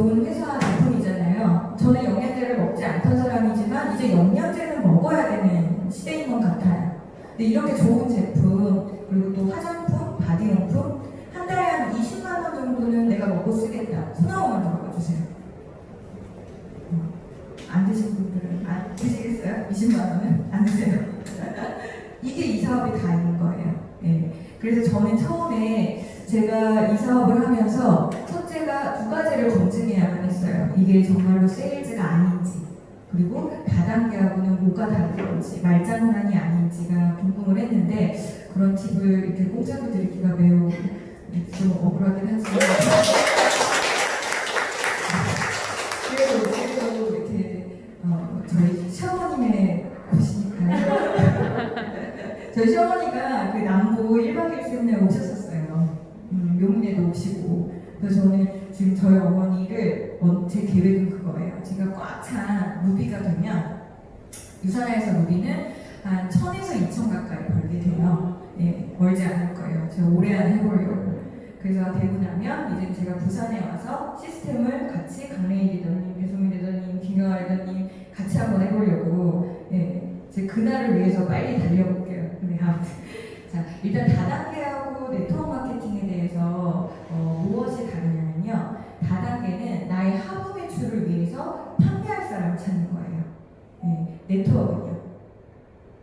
좋은 회사 제품이잖아요. 저는 영양제를 먹지 않던 사람이지만 이제 영양제는 먹어야 되는 시대인 것 같아요. 근데 이렇게 좋은 제품, 그리고 또 화장품, 바디용품 한 달에 한 20만 원 정도는 내가 먹고 쓰겠다. 손 한 번만 들어봐 주세요. 안 드신 분들은 안 드시겠어요? 20만 원은? 안 드세요? 이게 이 사업이 다 있는 거예요. 예. 그래서 저는 처음에 제가 이 사업을 하면서 첫째가 두 가지를 검증해야만 했어요. 이게 정말로 세일즈가 아닌지, 그리고 다단계하고는 뭐가 다른지, 말장난이 아닌지가 궁금을 했는데, 그런 팁을 이렇게 공짜로 드리기가 매우 좀 억울하긴 하지만 그래도 이렇게 저희 시어머님의 곳이니까요. 저희 시어머니가 그 남부 1박 2일 세미나에 오셨었어요. 용인에도 오시고. 그래서 저는 지금 저희 어머니를 제 계획은 그거예요. 제가 꽉 찬 루비가 되면, 유산화에서 루비는 한 1000에서 2000 가까이 벌게 돼요. 예, 멀지 않을 거예요. 제가 올해 안에 해보려고. 그래서 되고 나면 이제 제가 부산에 와서 시스템을 같이 강래희 리더님, 배소민 리더님, 김경아 리더님 같이 한번 해보려고. 예, 제 그날을 위해서 빨리 달려볼게요. 네, 아무튼. 자, 일단 다단계하고 네트워크 마케팅에 대해서 무엇이 다르냐면요. 다단계는 나의 하부 매출을 위해서 판매할 사람을 찾는 거예요. 네, 네트워크는요.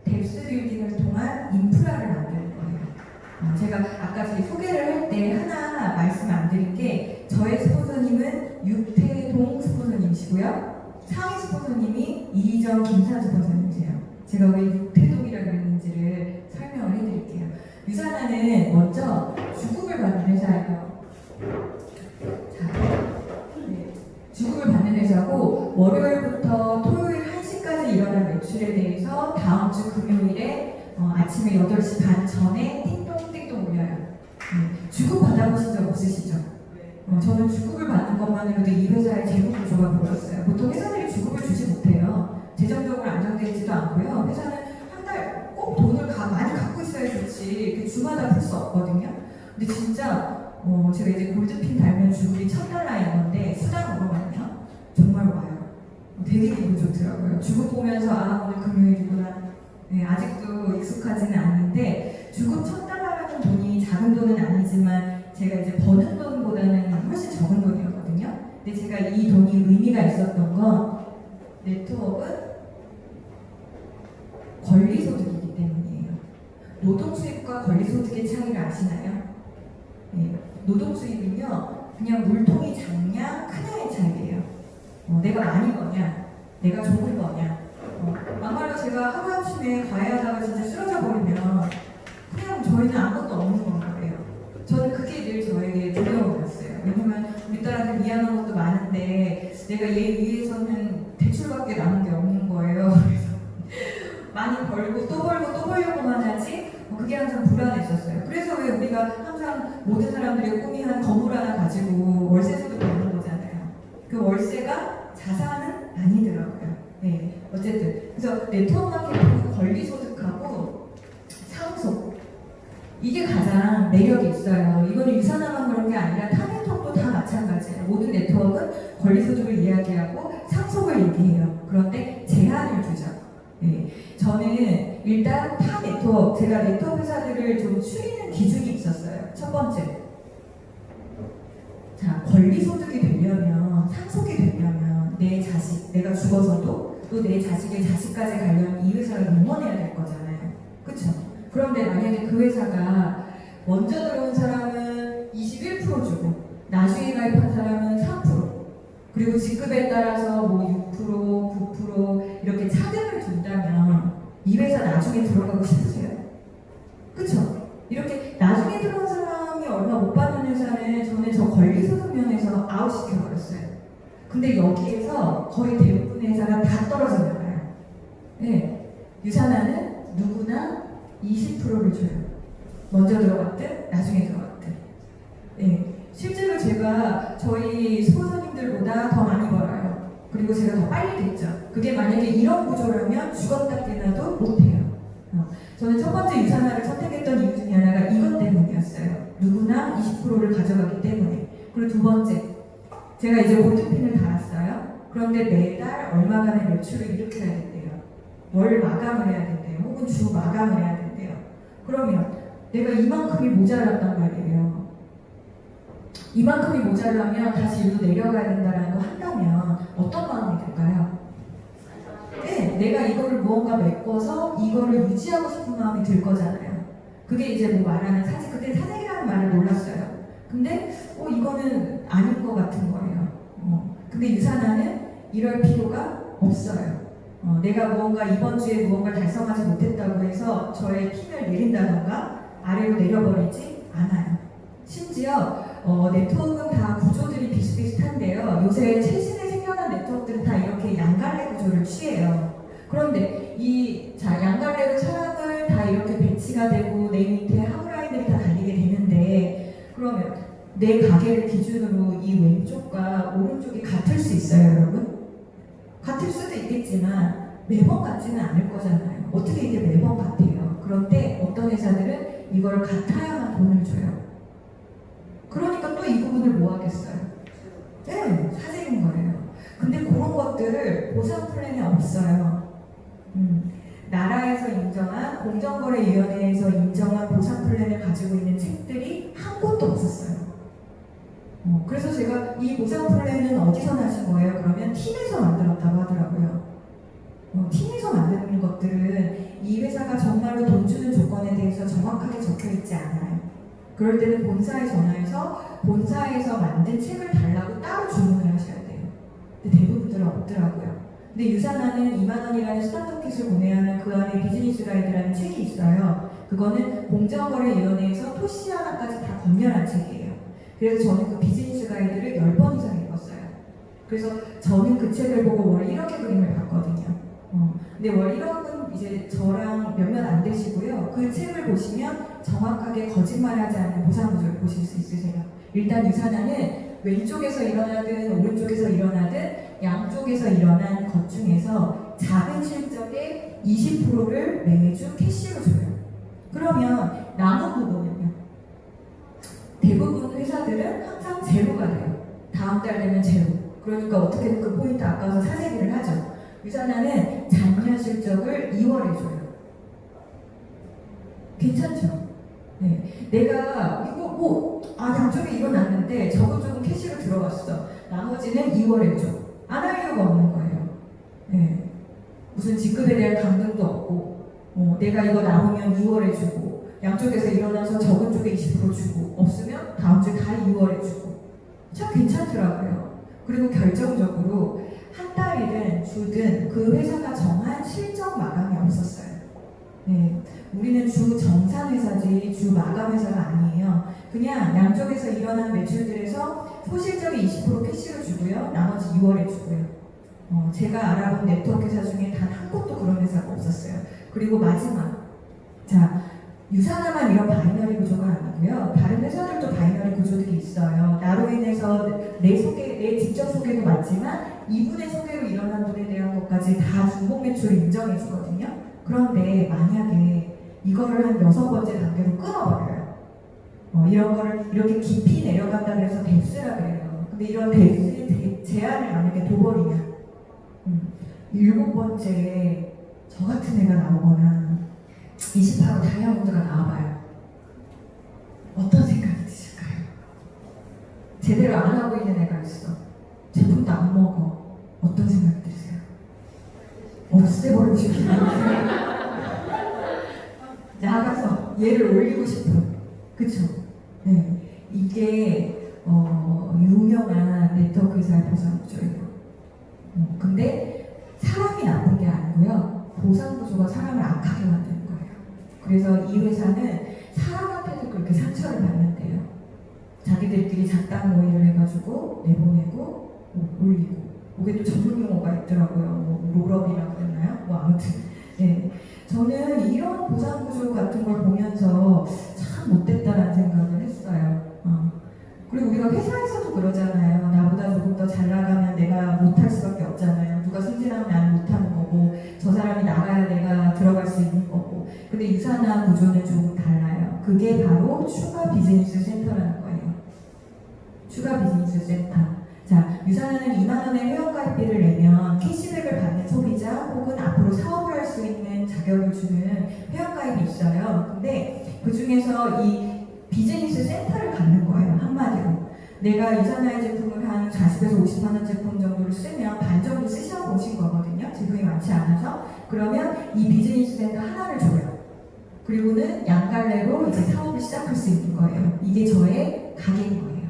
뎁스 빌딩을 통한 인프라를 만드는 거예요. 제가 아까 제 소개를 할 때 하나 말씀 안 드린 게, 저의 스폰서님은 육태동 스폰서님이시고요. 상위 스폰서님이 이희정 김산 스폰서님이세요. 제가 왜 육태동이라고 그랬는지를 설명을 해드릴게요. 유산화는 먼저 주급을 받는 회사예요. 자, 네. 주급을 받는 회사고, 월요일부터 토요일 1시까지 일어난 매출에 대해서 다음 주 금요일에 아침에 8시 반 전에 띵동띵동 올려요. 주급 받아보신 적 없으시죠? 저는 주급을 받는 것만으로도 이 회사의 재무 구조가 보였어요. 보통 회사들이 주급을 주지 못해요. 재정적으로 안정되어 있지도 않고요. 회사는 한 달 꼭 돈을 많이 갖고 있어야 좋지, 주마다 풀 수 없거든요. 근데 진짜 제가 이제 골드핀 달면 주급이 $1000인 건데, 수당 물어봤냐? 정말 와요. 되게 기분 좋더라고요. 주급 보면서 오늘 금요일이구나. 네, 아직도 익숙하지는 않는데, 주급 $1000라는 돈이 작은 돈은 아니지만 제가 이제 버는 돈보다는 훨씬 적은 돈이었거든요. 근데 제가 이 돈이 의미가 있었던 건, 네트워크는 권리소득이기 때문이에요. 노동수입과 권리소득의 차이를 아시나요? 네, 노동수입은요, 그냥 물통이 작냐 크냐의 차이예요. 내가 많이 버냐, 내가 조금 버냐. 막말로 제가 하루아침에 과외하다가 진짜 쓰러져 버리면 그냥 저희는 아무것도 없는 거예요. 저는 그게 늘 저에게 두려움이었어요. 왜냐면 우리 딸한테 미안한 것도 많은데 내가 얘 위해서는 대출밖에 남은 게 없는 거예요. 그래서 많이 벌고 또 벌고 또 벌려고만 하지, 그게 항상 불안했었어요. 그래서 왜 우리가 항상 모든 사람들의 꿈이 한 건물 하나 가지고 월세소득 받는 거잖아요. 그 월세가 자산은 아니더라고요. 네, 어쨌든 그래서 네트워크 마케팅 권리소득하고 상속, 이게 가장 매력이 있어요. 이거는 유산화만 그런 게 아니라 타 네트워크도 다 마찬가지예요. 모든 네트워크는 권리소득을 이야기하고 상속을 얘기해요. 그런데 제한을 두죠. 네, 저는 일단 타 네트워크, 제가 네트워크 회사들을 좀 추리는 기준이 있었어요. 첫 번째, 자, 권리소득이 되려면, 상속이 되려면 내 자식, 내가 죽어서도 또 내 자식의 자식까지 가려면 이 회사를 응원해야 될 거잖아요. 그쵸? 그런데 만약에 그 회사가 먼저 들어온 사람은 21% 주고 나중에 가입한 사람은 3%, 그리고 직급에 따라서 뭐 6%, 9% 이렇게 차등을 준다면 이 회사 나중에 들어가고 싶으세요? 그쵸? 이렇게 나중에 들어온 사람이 얼마 못 받는 회사는 저는 저 권리소득 면에서 아웃시켜버렸어요. 근데 여기에서 거의 대부분의 회사가 다 떨어져 나가요. 네, 유산화는 누구나 20%를 줘요. 먼저 들어갔든 나중에 들어갔든. 네, 실제로 제가 저희 스폰서님들보다 더 많이 벌어요. 그리고 제가 더 빨리 됐죠. 그게 만약에 이런 구조라면 죽었다 깨나도 못해요. 저는 첫 번째 유산화를 선택했던 이유 중에 하나가 이것 때문이었어요. 누구나 20%를 가져가기 때문에. 그리고 두 번째, 제가 이제 보트핀을 달았어요. 그런데 매달 얼마간의 매출을 이렇게 해야 된대요. 월 마감을 해야 된대요. 혹은 주 마감을 해야 된대요. 그러면 내가 이만큼이 모자랐단 말이에요. 이만큼이 모자라면 다시 일로 내려가야 된다는 거 한다면 어떤 마음이 들까요? 네, 내가 이거를 무언가 메꿔서 이거를 유지하고 싶은 마음이 들 거잖아요. 그게 이제 뭐 말하는 사직, 그때 사직이라는 말을 몰랐어요. 근데 이거는 아닌 것 같은 거예요. 근데 유산화는 이럴 필요가 없어요. 내가 무언가 이번 주에 무언가를 달성하지 못했다고 해서 저의 힘을 내린다던가 아래로 내려버리지 않아요. 심지어 네트워크는 다 구조들이 비슷비슷한데요. 요새 최신에 생겨난 네트워크들은 다 이렇게 양갈래 구조를 취해요. 그런데 양갈래로 사람을 다 이렇게 배치가 되고 내 밑에 하부라인들이 다 달리게 되는데 그러면 내 가게를 기준으로 이 왼쪽과 오른쪽이 같을 수 있어요, 여러분? 같을 수도 있겠지만 매번 같지는 않을 거잖아요. 어떻게 이게 매번 같아요? 그런데 어떤 회사들은 이걸 같아야만 돈을 줘요. 그러니까 또 이 부분을 뭐 하겠어요? 네, 사재인 거예요. 근데 그런 것들을 보상 플랜에 없어요. 나라에서 인정한 공정거래위원회에서 인정한 보상 플랜을 가지고 있는 책들이 한 곳도 없었어요. 그래서 제가 이 보상 플랜은 어디서 나신 거예요? 그러면 팀에서 만들었다고 하더라고요. 팀에서 만드는 것들은 이 회사가 정말로 돈 주는 조건에 대해서 정확하게 적혀 있지 않아요. 그럴 때는 본사에 전화해서 본사에서 만든 책을 달라고 따로 주문을 하셔야 돼요. 근데 대부분들은 없더라고요. 근데 유산화는 2만 원이라는 스타터킷을 구매하면 그 안에 비즈니스 가이드라는 책이 있어요. 그거는 공정거래위원회에서 토시 하나까지 다 검열한 책이에요. 그래서 저는 그 비즈니스 가이드를 10번 이상 읽었어요. 그래서 저는 그 책을 보고 월 1억의 그림을 봤거든요. 근데 월 1억은 이제 저랑 몇몇 안 되시고요. 그 책을 보시면 정확하게 거짓말하지 않는 보상 구조를 보실 수 있으세요. 일단 유산화는 왼쪽에서 일어나든 오른쪽에서 일어나든 양쪽에서 일어난 것 중에서 작은 실적의 20%를 매주 캐시로 줘요. 그러면 남은 부분은요. 대부분 회사들은 항상 제로가 돼요. 다음 달 되면 제로. 그러니까 어떻게든 그 포인트 아까워서 사재기를 하죠. 유산화는 작년 실적을 2월에 줘요. 괜찮죠? 네. 내가 이거 양쪽에 일어났는데 저것 조금 캐시로 들어갔어. 나머지는 2월에 줘. 안 할 이유가 없는 거예요. 네. 무슨 직급에 대한 감동도 없고 내가 이거 남으면 2월에 주고 양쪽에서 일어나서 적은 쪽에 20% 주고 없으면 다음 주에 다 2월에 주고 참 괜찮더라고요. 그리고 결정적으로 한 달이든 주든 그 회사가 정한 실적 마감이 없었어요. 네, 우리는 주 정산 회사지 주 마감 회사가 아니에요. 그냥 양쪽에서 일어난 매출들에서 소실적의 20% 캐시로 주고요. 나머지 2월에 주고요. 제가 알아본 네트워크 회사 중에 단 한 곳도 그런 회사가 없었어요. 그리고 마지막, 자, 유산화만 이런 바이너리 구조가 아니고요. 다른 회사들도 바이너리 구조들이 있어요. 나로 인해서 내 직접 소개도 맞지만 이분의 소개로 일어난 분에 대한 것까지 다 중복 매출을 인정해 주거든요. 그런데 만약에 이거를 한 6번째 단계로 끊어버려요. 이런 거를 이렇게 깊이 내려간다 그래서 뎁스라 그래요. 근데 이런 뎁스의 제한을 만약에 둬버리면 7번째에 저 같은 애가 나오거나 28호 다이아몬드가 나와봐요. 어떤 생각이 드실까요? 제대로 안 하고 있는 애가 있어. 제품도 안 먹어. 어떤 생각이 드세요? 없애버리고 싶은 나가서 얘를 올리고 싶은. 그쵸? 네. 이게 유명한 네트워크 회사의 보상 구조예요. 근데 사람이 나쁜 게 아니고요. 보상 구조가 사람을 악하게 만드는 거예요. 그래서 이 회사는 사람한테도 그렇게 상처를 받는데요. 자기들끼리 작당 모의를 해가지고 내보내고 올리고 그게 또 전문 용어가 있더라고요. 롤업이라고 그랬나요? 아무튼 네. 저는 이런 보상 구조 같은 걸 보면서 참 못됐다라는 생각을 했어요. 그리고 우리가 회사에서도 그러잖아요. 나보다 조금 더 잘 나가면 내가 못할 수밖에 없잖아요. 누가 승진하면 나는 못하는 거고 저 사람이 나가야 내가 들어갈 수 있는 거고. 근데 유산화 구조는 조금 달라요. 그게 바로 추가 비즈니스 센터라는 거예요. 추가 비즈니스 센터. 자, 유산하는 2만 원의 회원가입비를 내면 캐시백을 받는 소비자 혹은 앞으로 사업을 할 수 있는 자격을 주는 회원가입이 있어요. 근데 그 중에서 이 비즈니스 센터를 갖는 거예요. 한마디로. 내가 유산화의 제품을 한 40에서 50만 원 제품 정도를 쓰면 반 정도 쓰셔 보신 거거든요. 제품이 많지 않아서. 그러면 이 비즈니스 센터 하나를 줘요. 그리고는 양갈래로 이제 사업을 시작할 수 있는 거예요. 이게 저의 가게인 거예요.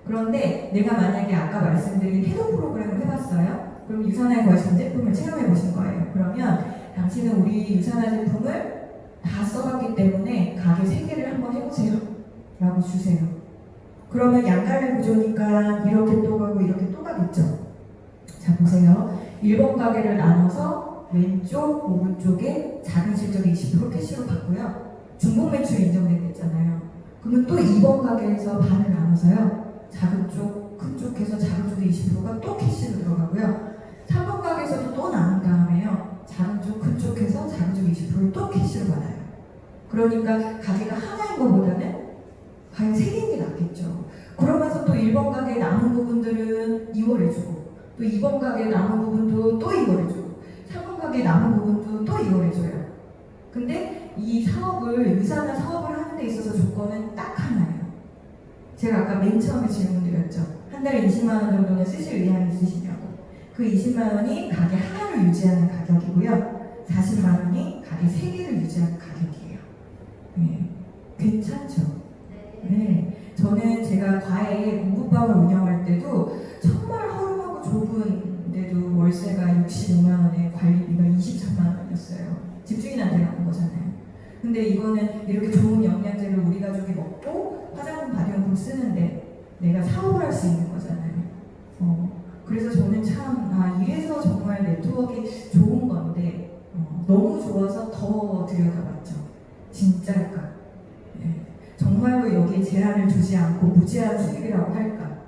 그런데 내가 만약에 아까 말씀드린 해독 프로그램을 해봤어요. 그럼 유산화의 거의 전 제품을 체험해 보신 거예요. 그러면 당신은 우리 유산화 제품을 다 써봤기 때문에 가게 3개를 한번 해보세요. 라고 주세요. 그러면 양갈래 구조니까 이렇게 또 가고 이렇게 또 가겠죠. 자 보세요. 1번 가게를 나눠서 왼쪽, 오른쪽에 작은 실적이 20% 캐시로 받고요. 중복 매출이 인정됐잖아요. 그러면 또 2번 가게에서 반을 나눠서요. 작은 쪽, 큰 쪽에서 작은 쪽에 20%가 또 캐시로 들어가고요. 3번 가게에서도 또 나눈 다음에요. 작은 쪽, 큰 쪽에서 작은 쪽 20%를 또 캐시로 받아요. 그러니까 가게가 하나인 것보다는 과연 3개인 게 낫겠죠. 그러면서 또 1번 가게 남은 부분들은 2월에 주고 또 2번 가게 남은 부분도 또 2월에 주고 3번 가게 남은 부분도 또 2월에 줘요. 근데 이 사업을, 유산화 사업을 하는 데 있어서 조건은 딱 하나예요. 제가 아까 맨 처음에 질문드렸죠. 한 달에 20만 원 정도는 쓰실 의향이 있으시냐고. 그 20만 원이 가게 하나를 유지하는 가격이고요. 40만 원이 가게 3개를 유지하는 가격이에요. 네. 괜찮죠? 네. 저는 제가 과외 공부방을 운영할 때도 정말 허름하고 좁은데도 월세가 65만 원에 관리비가 23만 원이었어요. 집주인한테 하는 거잖아요. 근데 이거는 이렇게 좋은 영양제를 우리 가족이 먹고 화장품 바디용품 쓰는데 내가 사업을 할 수 있는 거잖아요. 그래서 저는 참 이래서 정말 네트워크가 좋은 건데 너무 좋아서 더 들여다봤죠. 진짜일까? 네. 정말로 여기에 제한을 두지 않고 무제한 수익이라고 할까?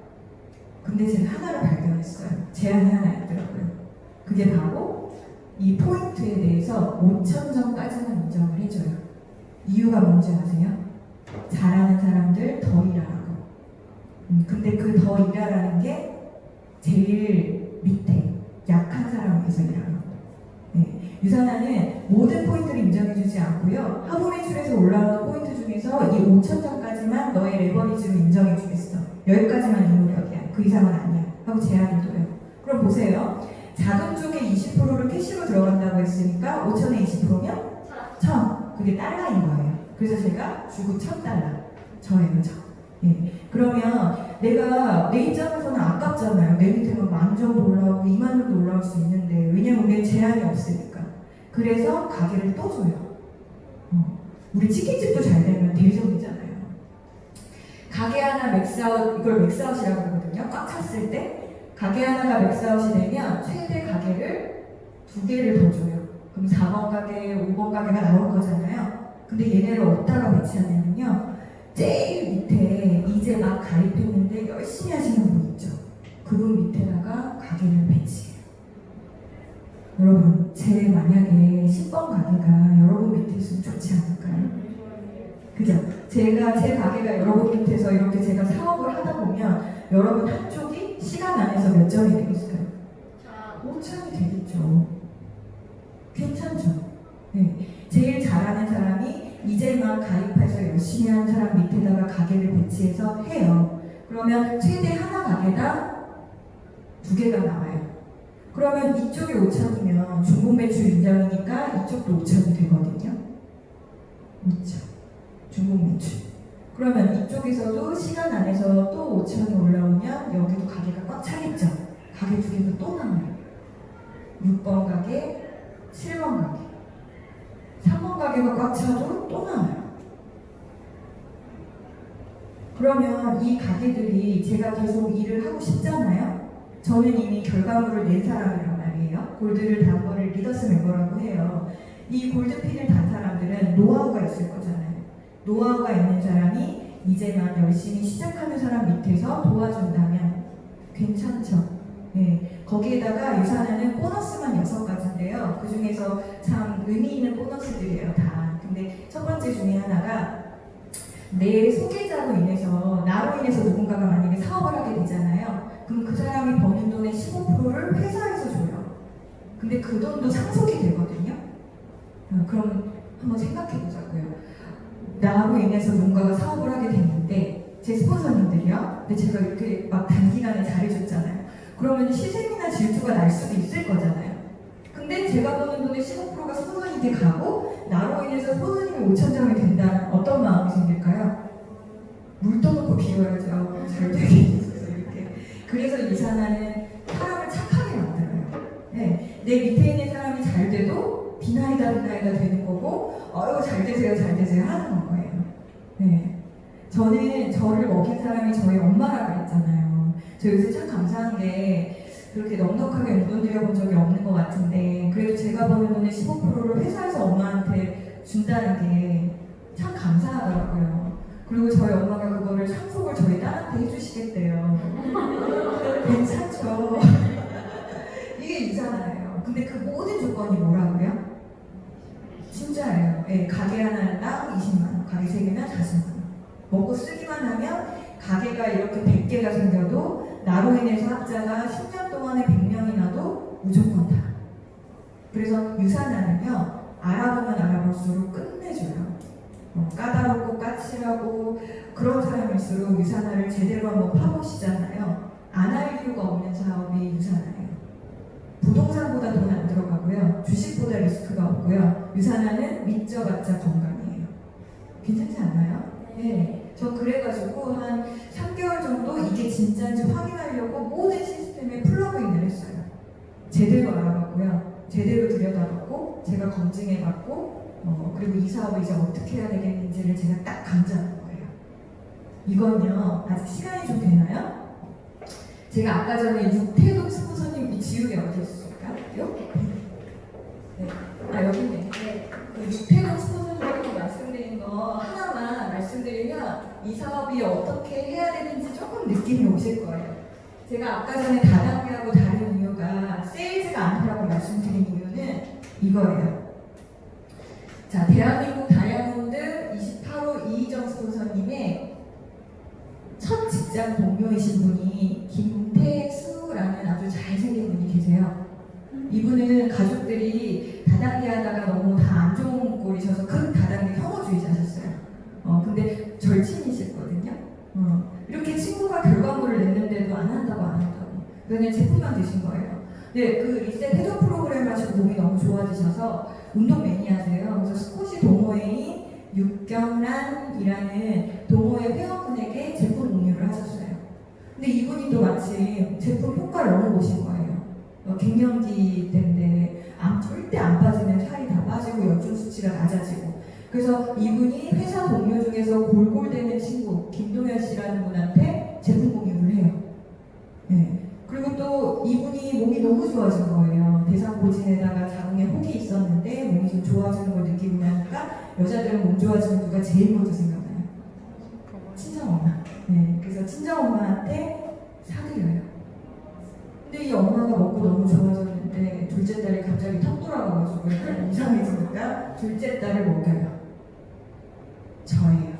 근데 제가 하나를 발견했어요. 제한이 하나 있더라고요. 그게 바로 이 포인트에 대해서 5,000점까지만 인정을 해줘요. 이유가 뭔지 아세요? 잘하는 사람들 더 일하라고. 근데 그 더 일하라는 게 제일 밑에 약한 사람에서 일하라고. 네. 유산화는 모든 포인트를 인정해주지 않고요. 하부 매출에서 올라오는 포인트 중에서 이 5,000점까지만 너의 레버리지로 인정해주겠어. 여기까지만 이 노력이야. 그 이상은 아니야. 하고 제한을 둬요. 그럼 보세요. 작은 쪽에 20%를 캐시로 들어간다고 했으니까 5,000에 20%면 1,000. 그게 달러인 거예요. 그래서 제가 주고 1,000달러. 저예요, 저. 네. 그러면 내가 내 입장에서는 아깝잖아요. 내 밑에만 10,000 정도 올라오고 2만 정도 올라올 수 있는데 왜냐면 우리의 제한이 없으니까. 그래서 가게를 또 줘요. 우리 치킨집도 잘 되면 대접이잖아요. 가게 하나 맥스아웃, 이걸 맥스아웃이라고 그러거든요. 꽉 찼을 때 가게 하나가 맥스아웃이 되면 최대 가게를 2개를 더 줘요. 그럼 4번 가게, 5번 가게가 나올 거잖아요. 근데 얘네를 어디다가 배치하냐면요. 제일 밑에 이제 막 가입했는데 열심히 하시는 분 있죠. 그분 밑에다가 가게를 배치해요. 여러분, 제 만약에 10번 가게가 여러분 밑에 있으면 좋지 않을까요? 그죠? 제가 제 가게가 여러분 밑에서 이렇게 제가 사업을 하다 보면 여러분 한쪽이 시간 안에서 몇 점이 되겠어요? 5점이 되겠죠. 괜찮죠? 네. 제일 잘하는 사람이 이제 막 가입해서 열심히 하는 사람 밑에다가 가게를 배치해서 해요. 그러면 최대 하나 가게당 2개가 나와요. 그러면 이쪽이 5,000이면 중복 매출 인정이니까 이쪽도 5,000이 되거든요. 5,000. 중복 매출. 그러면 이쪽에서도 시간 안에서 또 5,000이 올라오면 여기도 가게가 꽉 차겠죠. 가게 2개가 또 나와요. 6번 가게, 7번 가게. 3번 가게가 꽉 차도 또 나와요. 그러면 이 가게들이 제가 계속 일을 하고 싶잖아요. 저는 이미 결과물을 낸 사람이란 말이에요. 골드를 단 거를 리더스 멤버라고 해요. 이 골드핀을 단 사람들은 노하우가 있을 거잖아요. 노하우가 있는 사람이 이제 막 열심히 시작하는 사람 밑에서 도와준다면 괜찮죠. 네. 거기에다가 유산화는 보너스만 6가지인데요. 그 중에서 참 의미 있는 보너스들이에요, 다. 근데 첫 번째 중에 하나가 내 소개자로 인해서, 나로 인해서 누군가가 만약에 사업을 하게 되잖아요. 그럼 그 사람이 버는 돈의 15%를 회사에서 줘요. 근데 그 돈도 상속이 되거든요. 그럼 한번 생각해 보자고요. 나로 인해서 누군가가 사업을 하게 됐는데, 제 스폰서님들이요. 근데 제가 이렇게 막 단기간에 잘해줬잖아요. 그러면 시샘이나 질투가 날 수도 있을 거잖아요. 근데 제가 버는 돈의 15%가 스폰서님께 가고, 나로 인해서 스폰서님이 5,000장이 된다면 어떤 마음이 생길까요? 물 떠놓고 비워야죠. 잘 되게 해주셔서 이렇게. 그래서 이산화는 사람을 착하게 만들어요. 네. 내 밑에 있는 사람이 잘 돼도 비나이다 되는 거고, 잘 되세요 하는 거예요. 네. 저는 저를 먹인 사람이 저희 엄마라고 했잖아요. 저 요새 참 감사한 게 그렇게 넉넉하게 용돈 드려본 적이 없는 것 같은데, 그래도 제가 버는 돈의 15%를 회사에서 엄마한테 준다는 게 참 감사하더라고요. 그리고 저희 엄마가 그거를 상속을 저희 딸한테 해주시겠대요. 괜찮죠? 이게 이상하네요. 근데 그 모든 조건이 뭐라고요? 진짜예요. 네, 가게 하나당 20만원, 가게 3개면 40만원. 먹고 쓰기만 하면 가게가 이렇게 100개가 생겨도 나로 인해서 학자가 10년 동안에 100명이 나도 무조건 다. 그래서 유산화는요, 알아보면 알아볼수록 끝내줘요. 까다롭고 까칠하고 그런 사람일수록 유산화를 제대로 한번 파보시잖아요. 안 할 이유가 없는 사업이 유산화예요. 부동산보다 돈 안 들어가고요. 주식보다 리스크가 없고요. 유산화는 믿져봤자 건강이에요. 괜찮지 않나요? 네. 저 그래가지고 한 3개월 정도 이게 진짜인지 확인하려고 모든 시스템에 플러그인을 했어요. 제대로 알아봤고요. 제대로 들여다봤고, 제가 검증해봤고, 그리고 이 사업을 이제 어떻게 해야 되겠는지를 제가 딱 강조한 거예요. 이건요, 아직 시간이 좀 되나요? 제가 아까 전에 육태동 스폰서님, 이 지우개 어디 있을까요? 네. 여기 있네. 네. 그 육태동 스폰서님하고 말씀드린 거 하나만 말씀드리면 이 사업이 어떻게 해야 되는지 조금 느낌이 오실 거예요. 제가 아까 전에 다단계하고 다른 이유가 세일즈가 않다라고 말씀드린 이유는 이거예요. 자, 대한민국 다이아몬드 28호 이희정 스폰서님의 첫 직장 동료이신 분이 김태수라는 아주 잘생긴 분이 계세요. 이분은 가족들이 다단계 하다가 너무 다 안 좋은 꼴이셔서 큰 다단계 혐오주의자셨어요. 근데 절친이셨거든요. 이렇게 친구가 결과물을 냈는데도 안 한다고. 그냥 제품만 드신 거예요. 근데 그 리셋 해저 프로그램 하시고 몸이 너무 좋아지셔서 운동 매니아세요. 그래서 스코시 동호회인 육경란이라는 동호회 회원분에게 제품 공유를 하셨어요. 근데 이분이 또 마침 제품 효과를 너무 보신 거예요. 갱년기 때문에 절대 안 빠지는 살이 다 빠지고 여중 수치가 낮아지고, 그래서 이분이 회사 동료 중에서 골골대는 친구 김동현 씨라는 분한테 제품 공유를 해요. 네. 그리고 또 이분이 몸이 너무 좋아진 거예요. 대상포진에다가 자궁에 혹이 있었는데 몸이 좀 좋아지는 걸 느끼고 나니까 여자들은 몸 좋아지는 누가 제일 먼저 생각나요? 친정엄마. 네. 그래서 친정엄마한테 사드려요. 근데 이 엄마가 먹고 너무 좋아졌는데 둘째 딸이 갑자기 턱 돌아가가지고 이상해지니까 둘째 딸을 먹여요. 저예요.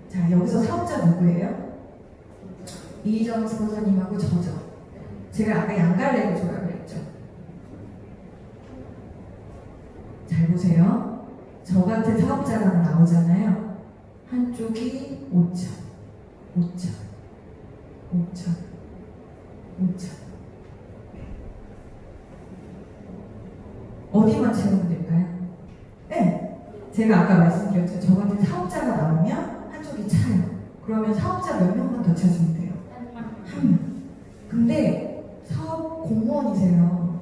자, 여기서 사업자 누구예요? 이희정 스폰서님하고 저죠. 제가 아까 양갈래를 줘라 그랬죠. 잘 보세요. 저 같은 사업자가 나오잖아요. 한쪽이 5천, 5천, 5천, 5천. 어디만 채우면 될까요? 네. 제가 아까 말씀드렸죠. 저 같은 사업자가 나오면 한쪽이 차요. 그러면 사업자 몇 명만 더 찾으면 돼요? 한 명. 근데 사업 공무원이세요.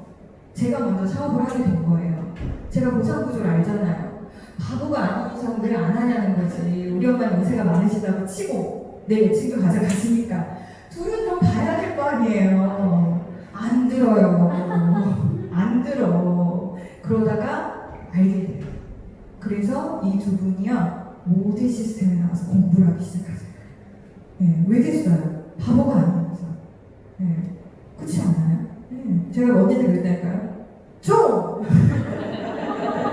제가 먼저 사업을 하게 된 거예요. 제가 보상 구조를 알잖아요. 바보가 아닌 이상 왜 안 하냐는 거지. 우리 엄마 연세가 많으시다고 치고 내 매칭도 가져가시니까 둘은 좀 봐야 될 거 아니에요. 안 들어요. 안 들어. 그러다가 알게 돼요. 그래서 이 두 분이요, 모든 시스템에 나와서 공부를 하기 시작하세요. 네, 왜겠어요? 바보가 아니면서. 네, 그렇지 않나요? 네, 제가 언니들 그랬다니까요. 좀!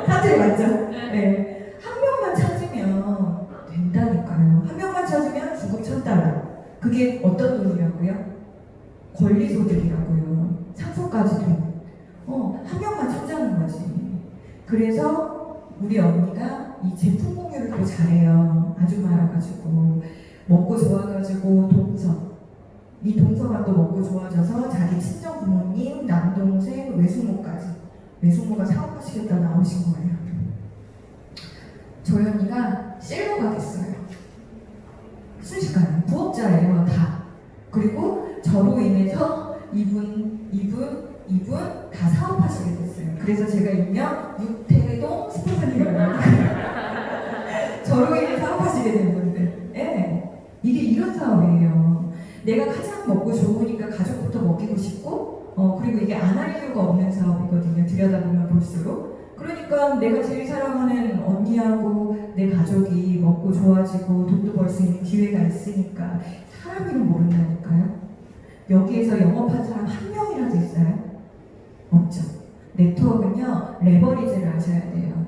사투리 맞죠? 네, 한 명만 찾으면 된다니까요. 3천까지 되는 한 명만 찾자는 거지. 그래서 우리 언니가 이 제품 공유를 또 잘해요. 아줌마여가지고 먹고 좋아가지고 이 동서가 또 먹고 좋아져서 자기 친정 부모님, 남동생, 외숙모가 사업하시겠다 나오신 거예요. 저희 언니가 셀러가 됐어요. 순식간에 부업자예요, 다. 그리고 저로 인해서 이분 다 사업하시게 됐어요. 그래서 제가 일명 육태동 스테파니를 저로 인해 사업하시게 된 분들. 네. 이게 이런 사업이에요. 내가 가장 먹고 좋으니까 가족부터 먹이고 싶고, 그리고 이게 안 할 이유가 없는 사업이거든요. 들여다보면 볼수록. 그러니까 내가 제일 사랑하는 언니하고 내 가족이 먹고 좋아지고 돈도 벌 수 있는 기회가 있으니까 사람 이름 모른다니까요. 여기에서 영업한 사람 한 명이라도 있어요? 없죠. 네트워크는요, 레버리지를 아셔야 돼요.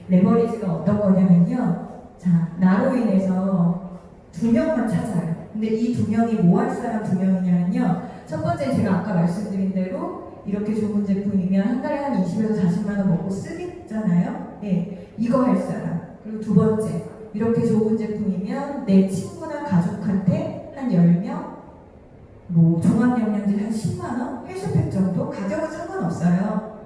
레버리지가 어떤 거냐면요. 자, 나로 인해서 2명만 찾아요. 근데 이 2명이 뭐 할 사람 2명이냐면요. 첫 번째 제가 아까 말씀드린 대로 이렇게 좋은 제품이면 한 달에 한 20에서 40만 원 먹고 쓰겠잖아요. 예, 이거 할 사람. 그리고 두 번째, 이렇게 좋은 제품이면 내 친구나 가족한테 한 10명, 뭐 종합영양제 한 10만 원, 헬스팩 정도? 가격은 상관없어요.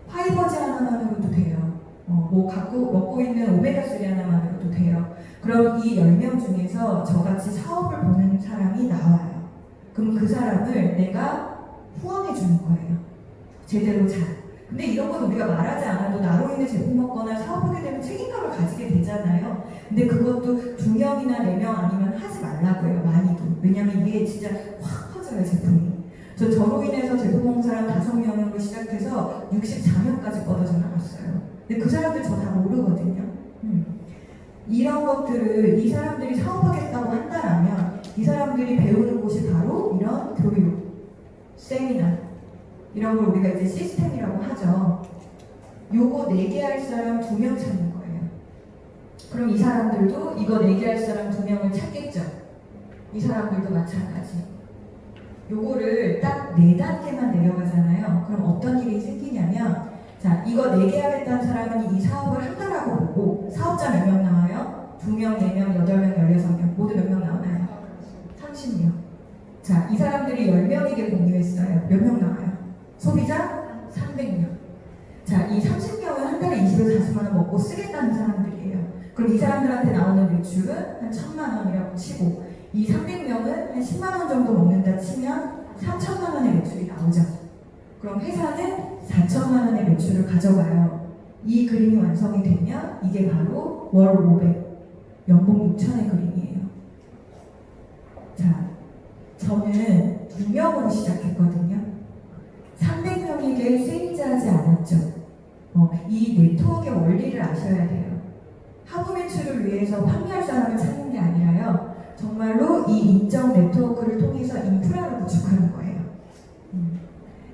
파이버즈 하나만으로도 돼요. 먹고 있는 오메가3 하나만으로도 돼요. 그럼 이 10명 중에서 저같이 사업을 보는 사람이 나와요. 그럼 그 사람을 내가 후원해 주는 거예요. 제대로 잘. 근데 이런 건 우리가 말하지 않아도 나로 인해 제품 먹거나 사업하게 되면 책임감을 가지게 되잖아요. 근데 그것도 2명이나 4명 아니면 하지 말라고 해요. 많이도. 왜냐면 이게 진짜 확 퍼져요, 제품이. 저로 인해서 제품 먹는 사람 5명으로 시작해서 64명까지 뻗어져 나갔어요. 근데 그 사람들 저 다 모르거든요. 이런 것들을 이 사람들이 사업하겠다고 한다라면 이 사람들이 배우는 곳이 바로 이런 교육, 세미나 이런 걸 우리가 이제 시스템이라고 하죠. 요거 4개 할 사람 2명 찾는 거예요. 그럼 이 사람들도 이거 4개 할 사람 2명을 찾겠죠. 이 사람들도 마찬가지. 요거를 딱 4단계만 내려가잖아요. 그럼 어떤 일이 생기냐면, 자, 이거 4개 하겠다는 사람은 이 사업을 한다라고 보고 사업자 몇 명 나와요? 2명, 4명, 8명, 16명 모두 몇 명 나오나요? 30명. 자, 이 사람들이 10명에게 공유했어요. 몇 명 나와요? 소비자 300명. 자, 이 30명은 한 달에 20에서 40만 원 먹고 쓰겠다는 사람들이에요. 그럼 이 사람들한테 나오는 매출은 한 1000만 원이라고 치고 이 300명은 한 10만 원 정도 먹는다 치면 3천만 원의 매출이 나오죠. 그럼 회사는 4천만 원의 매출을 가져가요. 이 그림이 완성이 되면 이게 바로 월 500, 연봉 6천의 그림이에요. 자, 저는 2명으로 시작했거든요. 300명에게 세일즈하지 않았죠. 이 네트워크의 원리를 아셔야 돼요. 하부 매출을 위해서 판매할 사람을 찾는 게 아니라요. 정말로 이 인정 네트워크를 통해서 인프라를 구축하는 거예요.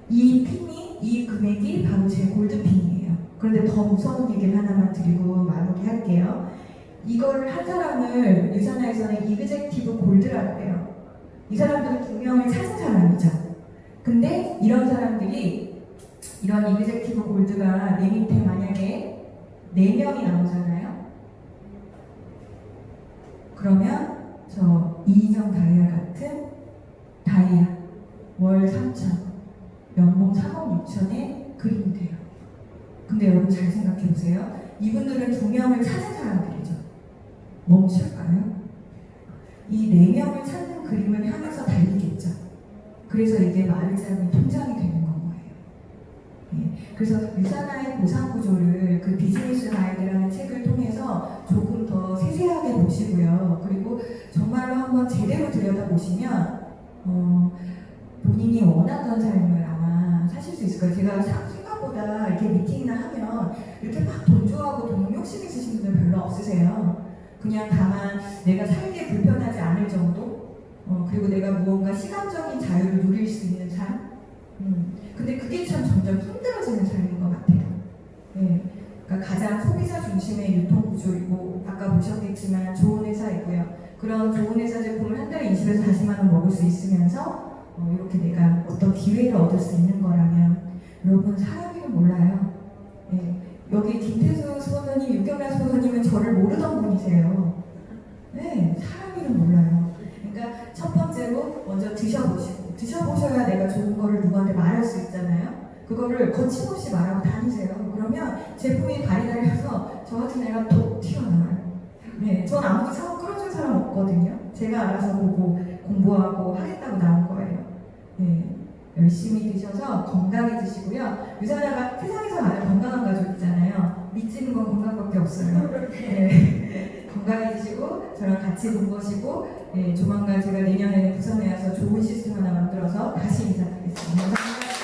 이 핀이, 이 금액이 바로 제 골드핀이에요. 그런데 더 무서운 얘기를 하나만 드리고 마무리할게요. 이거를 한 사람을 유산화에서는 이그젝티브 골드라고 해요. 이 사람들은 2명을 찾은 사람이죠. 근데 이런 사람들이 이런 이그젝티브 골드가 내 밑에 만약에 4명이 나오잖아요. 그러면 저 이인영 다이아 같은 다이아 월 3천 연봉 3억 6천에 그림이 돼요. 근데 여러분 잘 생각해 보세요. 이분들은 2명을 찾은 사람들이죠. 멈출까요? 이 4명을 찾는 그림을 향해서 달리겠죠. 그래서 이게 마르자니 통장이 되는 건 거예요. 예. 그래서 유산화의 보상 구조를 그 비즈니스 가이드라는 책을 통해서 조금 더 세세하게 보시고요. 그리고 정말로 한번 제대로 들여다보시면 본인이 원하던 삶을 아마 사실 수 있을 거예요. 제가 생각보다 이렇게 미팅이나 하면 이렇게 막 돈 좋아하고 돈 욕심 있으신 분들 별로 없으세요. 그냥 다만 내가 살기에 불편하지 않을 정도? 그리고 내가 무언가 시간적인 자유를 누릴 수 있는 삶? 근데 그게 참 점점 힘들어지는 삶인 것 같아요. 네. 그러니까 가장 소비자 중심의 유통구조이고 아까 보셨겠지만 좋은 회사이고요. 그런 좋은 회사 제품을 한 달에 20에서 40만 원 먹을 수 있으면서 이렇게 내가 어떤 기회를 얻을 수 있는 거라면 여러분 사람 이름 몰라요. 네, 여기 김태수 스폰서님, 윤경란 스폰서님은 저를 모르던 분이세요. 네, 사람 이름 몰라요. 그러니까 첫 번째로 먼저 드셔보셔야 내가 좋은 거를 누구한테 말할 수 있잖아요. 그거를 거침없이 말하고 다니세요. 그러면 제품이 발이 달려서 저 같은 애가 톡 튀어나와요. 네, 전 아무도 사고 끌어줄 사람 없거든요. 제가 알아서 보고 공부하고 하겠다고 나온 거예요. 네, 열심히 드셔서 건강히 드시고요. 유사나가 세상에서 가장 건강한 가족 있잖아요. 미치는 건 건강밖에 없어요. 네, 건강히 드시고 저랑 같이 공부하시고 조만간 제가 내년에는 부산에 와서 좋은 시스템 하나 만들어서 다시 인사드리겠습니다. 감사합니다.